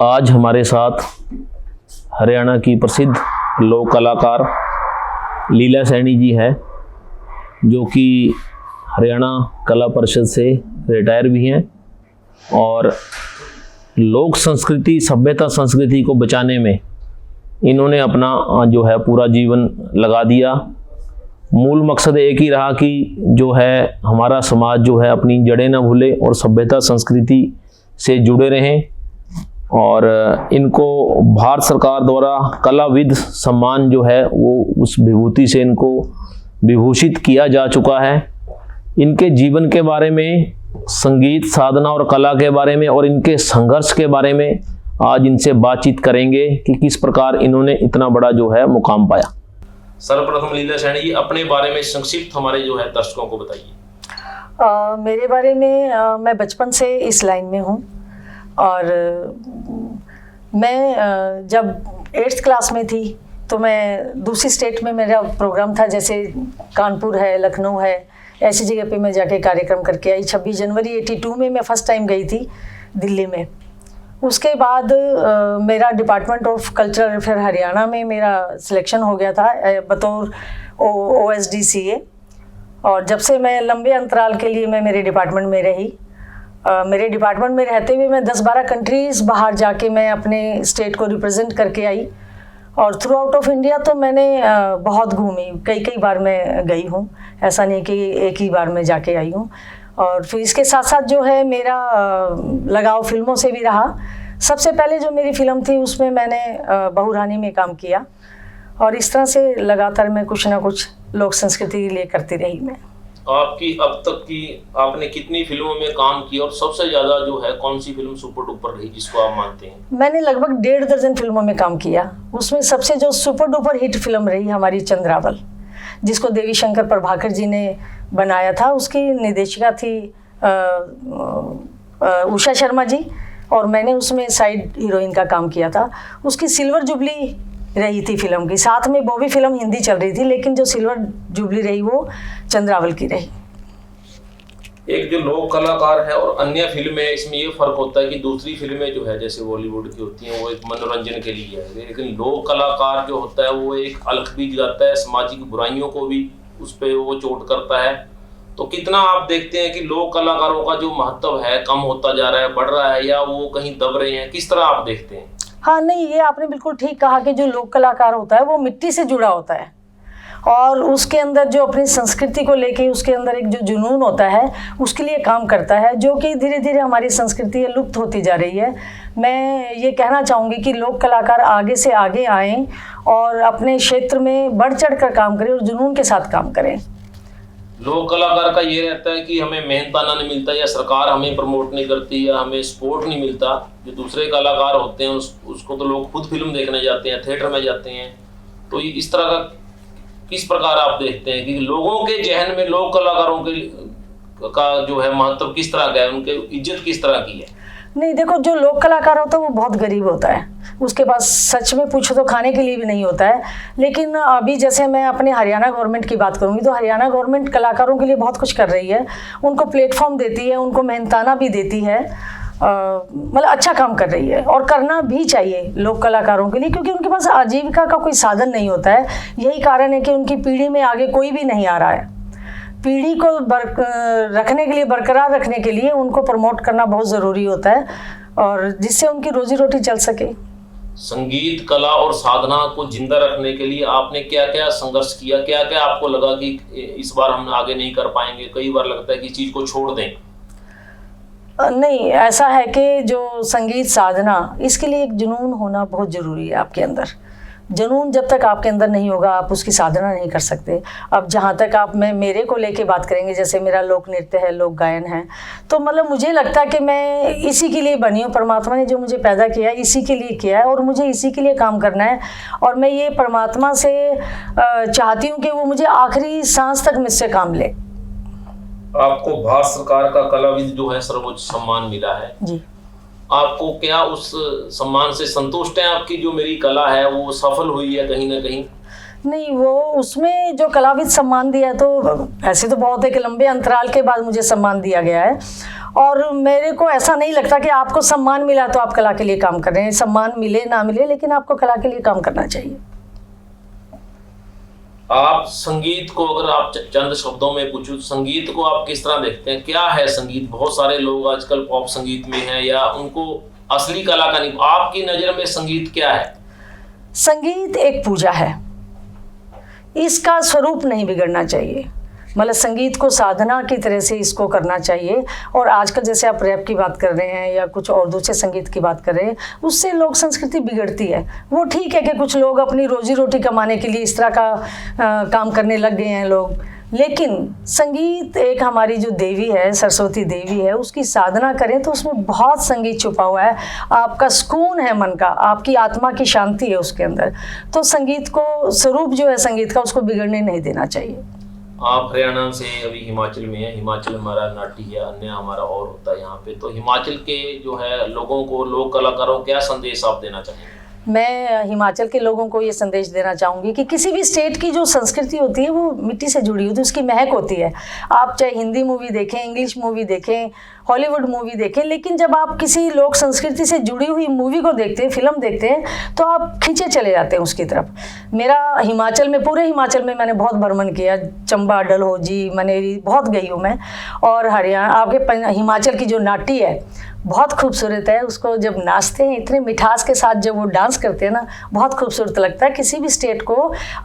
आज हमारे साथ हरियाणा की प्रसिद्ध लोक कलाकार लीला सैनी जी है, जो कि हरियाणा कला परिषद से रिटायर भी हैं और लोक संस्कृति, सभ्यता संस्कृति को बचाने में इन्होंने अपना जो है पूरा जीवन लगा दिया। मूल मकसद एक ही रहा कि जो है हमारा समाज जो है अपनी जड़ें न भूले और सभ्यता संस्कृति से जुड़े रहें। और इनको भारत सरकार द्वारा कलाविद सम्मान जो है वो उस विभूति से इनको विभूषित किया जा चुका है। इनके जीवन के बारे में, संगीत साधना और कला के बारे में और इनके संघर्ष के बारे में आज इनसे बातचीत करेंगे कि किस प्रकार इन्होंने इतना बड़ा जो है मुकाम पाया। सर्वप्रथम लीला सैनी जी, अपने बारे में संक्षिप्त हमारे जो है दर्शकों को बताइए। मेरे बारे में मैं बचपन से इस लाइन में हूँ और मैं जब 8th क्लास में थी तो मैं दूसरी स्टेट में मेरा प्रोग्राम था, जैसे कानपुर है, लखनऊ है, ऐसी जगह पे मैं जाके कार्यक्रम करके आई। 26 जनवरी 82 में मैं फर्स्ट टाइम गई थी दिल्ली में। उसके बाद मेरा department of cultural welfare Haryana में मेरा सिलेक्शन हो गया था बतौर OSDCA। और जब से मैं लंबे अंतराल के लिए मैं मेरे डिपार्टमेंट में रही। मेरे डिपार्टमेंट में रहते हुए मैं 10-12 कंट्रीज़ बाहर जाके मैं अपने स्टेट को रिप्रेजेंट करके आई। और थ्रू आउट ऑफ इंडिया तो मैंने बहुत घूमी, कई बार मैं गई हूँ, ऐसा नहीं कि एक ही बार मैं जाके आई हूँ। और फिर इसके साथ साथ जो है मेरा लगाव फिल्मों से भी रहा। सबसे पहले जो मेरी फ़िल्म थी उसमें मैंने बहू रानी में काम किया और इस तरह से लगातार मैं कुछ ना कुछ लोक संस्कृति के लिए करती रही। मैं आपकी अब तक की आपने कितनी फिल्मों में काम किया और सबसे ज्यादा जो है कौन सी फिल्म सुपर डुपर रही जिसको आप मानते हैं? मैंने लगभग 1.5 दर्जन फिल्मों में काम किया। उसमें सबसे जो सुपर डुपर हिट फिल्म रही हमारी चंद्रावल, जिसको देवी शंकर प्रभाकर जी ने बनाया था। उसकी निर्देशिका थी उषा शर्मा जी और मैंने उसमें साइड हीरोइन का काम किया था। उसकी सिल्वर जुबली रही थी फिल्म की, साथ में वो भी फिल्म हिंदी चल रही थी, लेकिन जो सिल्वर जुबली रही वो चंद्रावल की रही। एक जो लोक कलाकार है और अन्य फिल्में, इसमें ये फर्क होता है कि दूसरी फिल्में जो है जैसे बॉलीवुड की होती हैं वो एक मनोरंजन के लिए है, लेकिन लोक कलाकार जो होता है वो एक अलख भी जगाता है, सामाजिक बुराइयों को भी उस पर वो चोट करता है। तो कितना आप देखते हैं कि लोक कलाकारों का जो महत्व है कम होता जा रहा है, बढ़ रहा है, या वो कहीं दब रहे हैं? किस तरह आप देखते हैं? हाँ, नहीं, ये आपने बिल्कुल ठीक कहा कि जो लोक कलाकार होता है वो मिट्टी से जुड़ा होता है और उसके अंदर जो अपनी संस्कृति को लेके उसके अंदर एक जो जुनून होता है उसके लिए काम करता है, जो कि धीरे धीरे हमारी संस्कृति लुप्त होती जा रही है। मैं ये कहना चाहूँगी कि लोक कलाकार आगे से आगे आएँ और अपने क्षेत्र में बढ़ चढ़ कर काम करें और जुनून के साथ काम करें। लोक कलाकार का ये रहता है कि हमें मेहनताना नहीं मिलता, या सरकार हमें प्रमोट नहीं करती, या हमें सपोर्ट नहीं मिलता। जो दूसरे कलाकार होते हैं उसको तो लोग खुद फिल्म देखने जाते हैं, थिएटर में जाते हैं। तो इस तरह का किस प्रकार आप देखते हैं कि लोगों के जहन में लोक कलाकारों का जो है महत्व किस तरह का है, उनके इज्जत किस तरह की है? नहीं, देखो, जो लोक कलाकार होता है वो बहुत गरीब होता है, उसके पास सच में पूछो तो खाने के लिए भी नहीं होता है। लेकिन अभी जैसे मैं अपने हरियाणा गवर्नमेंट की बात करूँगी तो हरियाणा गवर्नमेंट कलाकारों के लिए बहुत कुछ कर रही है, उनको प्लेटफॉर्म देती है, उनको मेहनताना भी देती है, मतलब अच्छा काम कर रही है और करना भी चाहिए लोक कलाकारों के लिए, क्योंकि उनके पास आजीविका का कोई साधन नहीं होता है। यही कारण है कि उनकी पीढ़ी में आगे कोई भी नहीं आ रहा है। पीढ़ी को रखने के लिए, बरकरार रखने के लिए उनको प्रमोट करना बहुत ज़रूरी होता है और जिससे उनकी रोजी रोटी चल सके। संगीत, कला और साधना को जिंदा रखने के लिए आपने क्या क्या संघर्ष किया? क्या क्या आपको लगा कि इस बार हम आगे नहीं कर पाएंगे? कई बार लगता है कि चीज़ को छोड़ दें। नहीं, ऐसा है कि जो संगीत साधना, इसके लिए एक जुनून होना बहुत ज़रूरी है आपके अंदर। जुनून जब तक आपके अंदर नहीं होगा आप उसकी साधना नहीं कर सकते। अब जहाँ तक आप मेरे को लेके बात करेंगे, जैसे मेरा लोक नृत्य है, लोक गायन है, तो मतलब मुझे लगता है कि मैं इसी के लिए बनी हूँ। परमात्मा ने जो मुझे पैदा किया है इसी के लिए किया है और मुझे इसी के लिए काम करना है। और मैं ये परमात्मा से चाहती हूँ कि वो मुझे आखिरी सांस तक मुझसे काम ले। आपको भारत सरकार का कलाविद जो है सर्वोच्च सम्मान मिला है जी। आपको क्या उस सम्मान से संतुष्ट है? आपकी जो मेरी कला है वो सफल हुई है कहीं ना कहीं? नहीं, वो उसमें जो कलाविद सम्मान दिया तो ऐसे तो बहुत है कि लंबे अंतराल के बाद मुझे सम्मान दिया गया है और मेरे को ऐसा नहीं लगता कि आपको सम्मान मिला तो आप कला के लिए काम कर रहे हैं। सम्मान मिले ना मिले, लेकिन आपको कला के लिए काम करना चाहिए। आप संगीत को अगर आप चंद शब्दों में पूछूं, संगीत को आप किस तरह देखते हैं? क्या है संगीत? बहुत सारे लोग आजकल पॉप संगीत में हैं या उनको असली कला का नहीं, आपकी नजर में संगीत क्या है? संगीत एक पूजा है, इसका स्वरूप नहीं बिगड़ना चाहिए। मतलब संगीत को साधना की तरह से इसको करना चाहिए। और आजकल जैसे आप रैप की बात कर रहे हैं या कुछ और दूसरे संगीत की बात कर रहे हैं, उससे लोक संस्कृति बिगड़ती है। वो ठीक है कि कुछ लोग अपनी रोजी रोटी कमाने के लिए इस तरह का काम करने लग गए हैं लोग, लेकिन संगीत एक हमारी जो देवी है, सरस्वती देवी है, उसकी साधना करें तो उसमें बहुत संगीत छुपा हुआ है। आपका सुकून है मन का, आपकी आत्मा की शांति है उसके अंदर। तो संगीत को स्वरूप जो है संगीत का, उसको बिगड़ने नहीं देना चाहिए। आप हरियाणा से अभी हिमाचल में है, हिमाचल हमारा नाटी है, अन्य हमारा और होता है यहाँ पे, तो हिमाचल के जो है लोगों को, लोक कलाकारों को क्या संदेश आप देना चाहेंगे? मैं हिमाचल के लोगों को ये संदेश देना चाहूँगी कि किसी भी स्टेट की जो संस्कृति होती है वो मिट्टी से जुड़ी होती है, उसकी महक होती है। आप चाहे हिंदी मूवी देखें, इंग्लिश मूवी देखें, हॉलीवुड मूवी देखें, लेकिन जब आप किसी लोक संस्कृति से जुड़ी हुई मूवी को देखते हैं, फिल्म देखते हैं, तो आप खींचे चले जाते हैं उसकी तरफ। मेरा हिमाचल में, पूरे हिमाचल में मैंने बहुत भ्रमण किया, चंबा, डलहौजी, मनेरी बहुत गई हूँ मैं। और हरियाणा, आपके हिमाचल की जो नाटी है बहुत खूबसूरत है। उसको जब नाचते हैं इतने मिठास के साथ, जब वो डांस करते हैं ना, बहुत खूबसूरत लगता है। किसी भी स्टेट को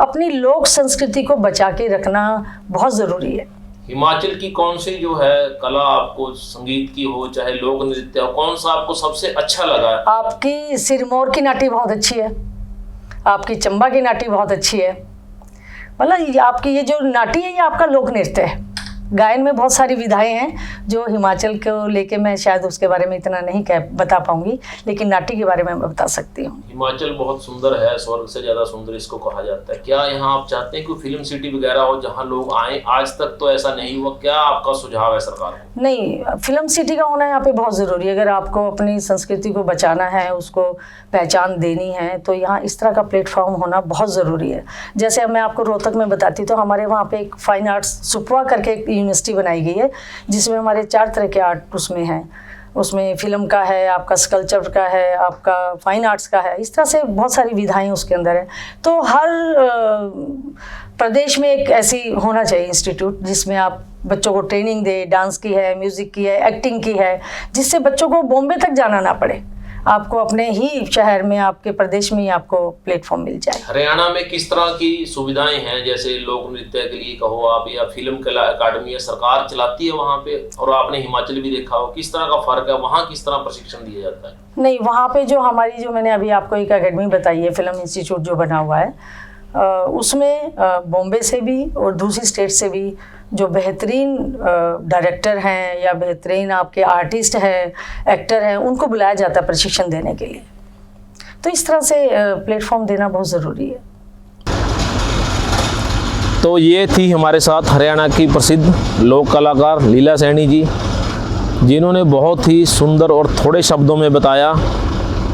अपनी लोक संस्कृति को बचा के रखना बहुत ज़रूरी है। हिमाचल की कौन सी जो है कला आपको, संगीत की हो चाहे लोक नृत्य हो, कौन सा आपको सबसे अच्छा लगा है? आपकी सिरमौर की नाटी बहुत अच्छी है, आपकी चंबा की नाटी बहुत अच्छी है। मतलब आपकी ये जो नाटी है ये आपका लोक नृत्य है। गायन में बहुत सारी विधाएं हैं जो हिमाचल को लेके मैं शायद उसके बारे में इतना नहीं बता पाऊंगी, लेकिन नाटी के बारे में मैं बता सकती हूँ। हिमाचल बहुत सुंदर है, स्वर्ग से ज्यादा सुंदर इसको कहा जाता है। क्या यहाँ आप चाहते हैं कि फिल्म सिटी वगैरह हो जहाँ लोग आए? आज तक तो ऐसा नहीं हुआ, क्या आपका सुझाव है सरकार को? नहीं, फिल्म सिटी का होना यहाँ पे बहुत ज़रूरी है। अगर आपको अपनी संस्कृति को बचाना है, उसको पहचान देनी है, तो यहाँ इस तरह का प्लेटफॉर्म होना बहुत ज़रूरी है। जैसे अब मैं आपको रोहतक में बताती, तो हमारे वहाँ पे एक फाइन आर्ट्स सुपवा करके एक यूनिवर्सिटी बनाई गई है, जिसमें हमारे 4 तरह के आर्ट उसमें हैं। उसमें फिल्म का है, आपका स्कल्पचर का है, आपका फाइन आर्ट्स का है, इस तरह से बहुत सारी विधाएं उसके अंदर है। तो हर प्रदेश में एक ऐसी होना चाहिए इंस्टीट्यूट, जिसमें आप बच्चों को ट्रेनिंग दे, डांस की है, म्यूज़िक की है, एक्टिंग की है, जिससे बच्चों को बॉम्बे तक जाना ना पड़े, आपको अपने ही शहर में, आपके प्रदेश में ही आपको प्लेटफॉर्म मिल जाए। हरियाणा में किस तरह की सुविधाएं हैं? जैसे लोक नृत्य के लिए कहो आप, या फिल्म कला अकादमी है, सरकार चलाती है वहाँ पे, और आपने हिमाचल भी देखा हो, किस तरह का फर्क है? वहाँ किस तरह प्रशिक्षण दिया जाता है? नहीं, वहाँ पे जो हमारी, जो मैंने अभी आपको एक अकेडमी बताई है, फिल्म इंस्टीट्यूट जो बना हुआ है, उसमें बॉम्बे से भी और दूसरी स्टेट से भी जो बेहतरीन डायरेक्टर हैं या बेहतरीन आपके आर्टिस्ट हैं, एक्टर हैं, उनको बुलाया जाता है प्रशिक्षण देने के लिए। तो इस तरह से प्लेटफॉर्म देना बहुत ज़रूरी है। तो ये थी हमारे साथ हरियाणा की प्रसिद्ध लोक कलाकार लीला सैनी जी, जिन्होंने बहुत ही सुंदर और थोड़े शब्दों में बताया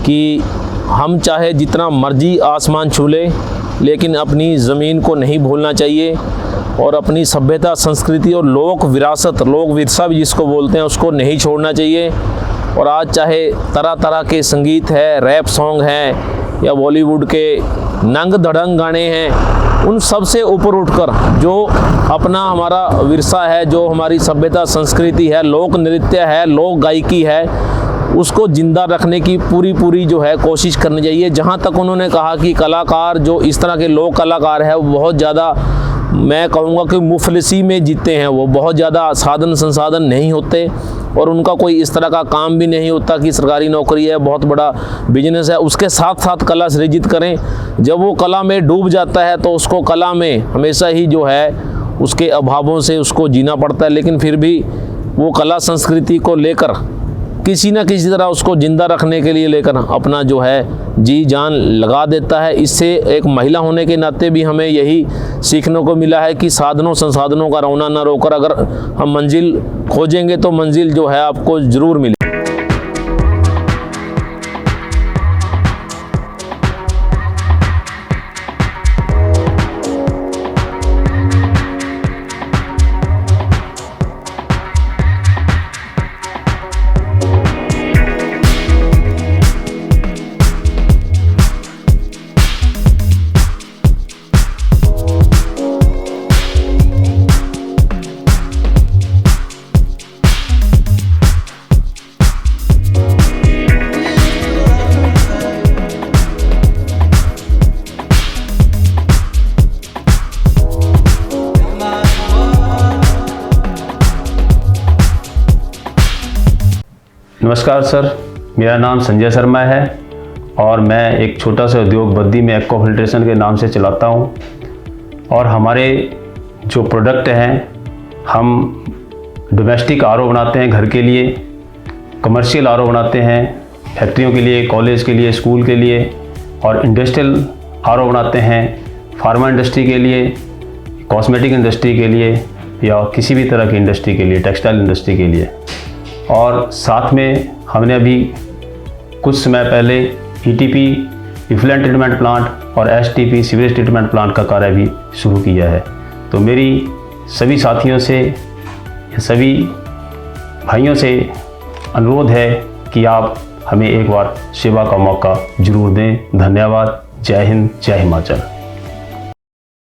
कि हम चाहे जितना मर्जी आसमान छू लें, लेकिन अपनी ज़मीन को नहीं भूलना चाहिए, और अपनी सभ्यता, संस्कृति और लोक विरासत, लोक विरसा भी जिसको बोलते हैं, उसको नहीं छोड़ना चाहिए। और आज चाहे तरह तरह के संगीत है, रैप सॉन्ग हैं या बॉलीवुड के नंग धड़ंग गाने हैं, उन सब से ऊपर उठकर जो अपना हमारा विरसा है, जो हमारी सभ्यता, संस्कृति है, लोक नृत्य है, लोक गायकी है, उसको जिंदा रखने की पूरी जो है कोशिश करनी चाहिए। जहाँ तक उन्होंने कहा कि कलाकार जो इस तरह के लोक कलाकार है, वो बहुत ज़्यादा, मैं कहूँगा कि मुफलिसी में जीते हैं। वो बहुत ज़्यादा साधन संसाधन नहीं होते और उनका कोई इस तरह का काम भी नहीं होता कि सरकारी नौकरी है, बहुत बड़ा बिजनेस है, उसके साथ साथ कला सृजित करें। जब वो कला में डूब जाता है तो उसको कला में हमेशा ही जो है उसके अभावों से उसको जीना पड़ता है, लेकिन फिर भी वो कला संस्कृति को लेकर किसी न किसी तरह उसको जिंदा रखने के लिए लेकर अपना जो है जी जान लगा देता है। इससे एक महिला होने के नाते भी हमें यही सीखने को मिला है कि साधनों संसाधनों का रौना न रोकर अगर हम मंजिल खोजेंगे तो मंजिल जो है आपको ज़रूर मिले। नमस्कार सर, मेरा नाम संजय शर्मा है और मैं एक छोटा सा उद्योग बद्दी में एक्वा फिल्ट्रेशन के नाम से चलाता हूँ। और हमारे जो प्रोडक्ट हैं, हम डोमेस्टिक आरओ बनाते हैं घर के लिए, कमर्शियल आरओ बनाते हैं फैक्ट्रियों के लिए, कॉलेज के लिए, स्कूल के लिए, और इंडस्ट्रियल आरओ बनाते हैं फार्मा इंडस्ट्री के लिए, कॉस्मेटिक इंडस्ट्री के लिए या किसी भी तरह की इंडस्ट्री के लिए, टेक्सटाइल इंडस्ट्री के लिए। और साथ में हमने अभी कुछ समय पहले ईटीपी इफ्लुएंट ट्रीटमेंट प्लांट और एसटीपी सीवरेज ट्रीटमेंट प्लांट का कार्य भी शुरू किया है। तो मेरी सभी साथियों से, सभी भाइयों से अनुरोध है कि आप हमें एक बार सेवा का मौका जरूर दें। धन्यवाद। जय हिंद, जय हिमाचल।